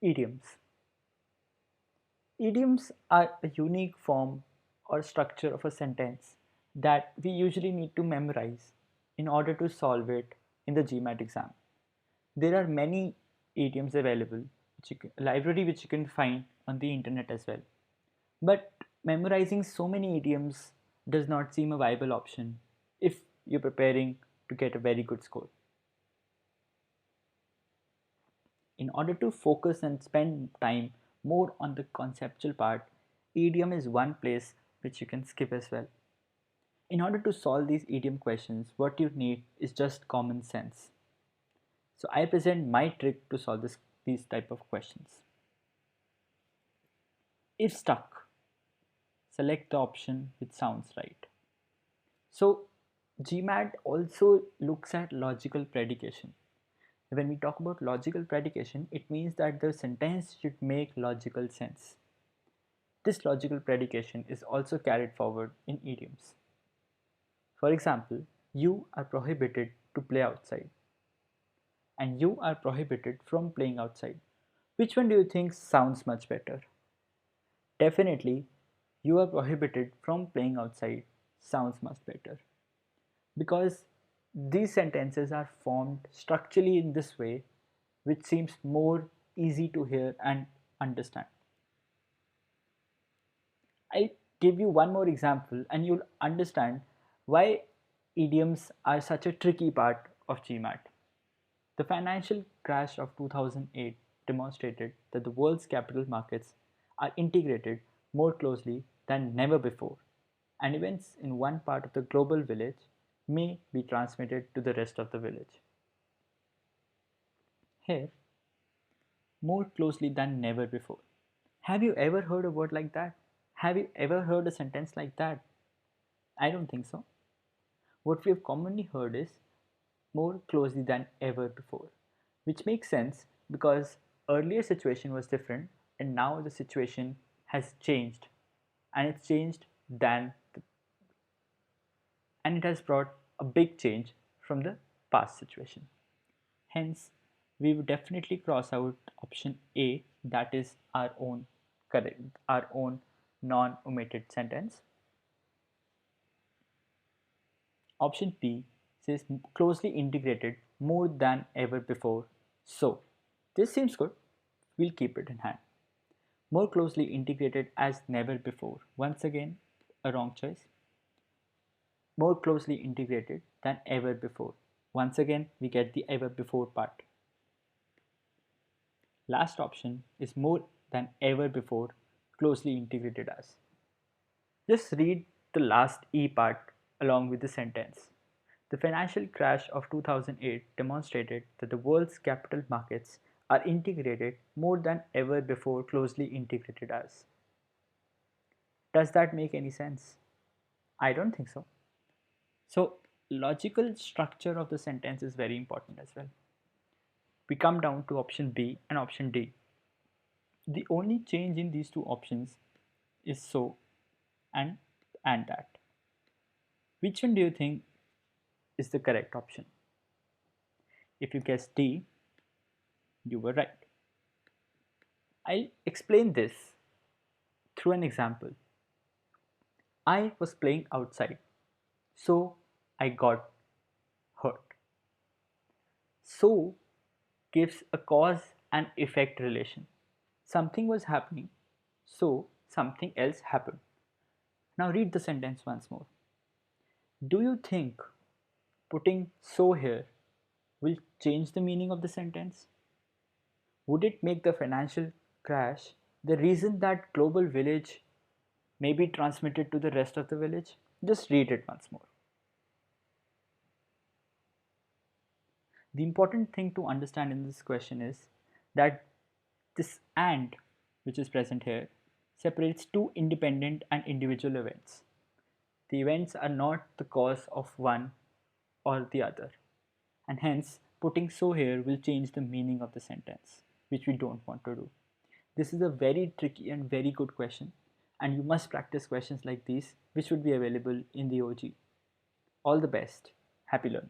Idioms. Idioms are a unique form or structure of a sentence that we usually need to memorize in order to solve it in the GMAT exam. There are many idioms available, library which you can find on the internet as well. But memorizing so many idioms does not seem a viable option if you're preparing to get a very good score. In order to focus and spend time more on the conceptual part, idiom is one place which you can skip as well. In order to solve these idiom questions, what you need is just common sense. So I present my trick to solve these type of questions. If stuck, select the option which sounds right. So GMAT also looks at logical predication. When we talk about logical predication, it means that the sentence should make logical sense. This logical predication is also carried forward in idioms. For example, you are prohibited to play outside and you are prohibited from playing outside. Which one do you think sounds much better? Definitely, you are prohibited from playing outside sounds much better because these sentences are formed structurally in this way which seems more easy to hear and understand. I'll give you one more example and you'll understand why idioms are such a tricky part of GMAT. The financial crash of 2008 demonstrated that the world's capital markets are integrated more closely than never before, and events in one part of the global village may be transmitted to the rest of the village. Here, more closely than never before. Have you ever heard a word like that? Have you ever heard a sentence like that? I don't think so. What we have commonly heard is more closely than ever before, which makes sense because earlier situation was different and now the situation has changed and it's changed and it has brought a big change from the past situation. Hence, we would definitely cross out option A, that is our own correct, our own non-omitted sentence. Option B says closely integrated more than ever before. So, this seems good. We'll keep it in hand. More closely integrated as never before. Once again, a wrong choice. More closely integrated than ever before. Once again, we get the ever before part. Last option is more than ever before closely integrated as. Just read the last E part along with the sentence. The financial crash of 2008 demonstrated that the world's capital markets are integrated more than ever before closely integrated as. Does that make any sense? I don't think so. So, logical structure of the sentence is very important as well. We come down to option B and option D. The only change in these two options is so and that. Which one do you think is the correct option? If you guessed D, you were right. I'll explain this through an example. I was playing outside, so I got hurt. So gives a cause and effect relation. Something was happening, so something else happened. Now read the sentence once more. Do you think putting so here will change the meaning of the sentence? Would it make the financial crash the reason that global village may be transmitted to the rest of the village? Just read it once more. The important thing to understand in this question is that this and which is present here separates two independent and individual events. The events are not the cause of one or the other, and hence putting so here will change the meaning of the sentence, which we don't want to do. This is a very tricky and very good question, and you must practice questions like these, which would be available in the OG. All the best. Happy learning.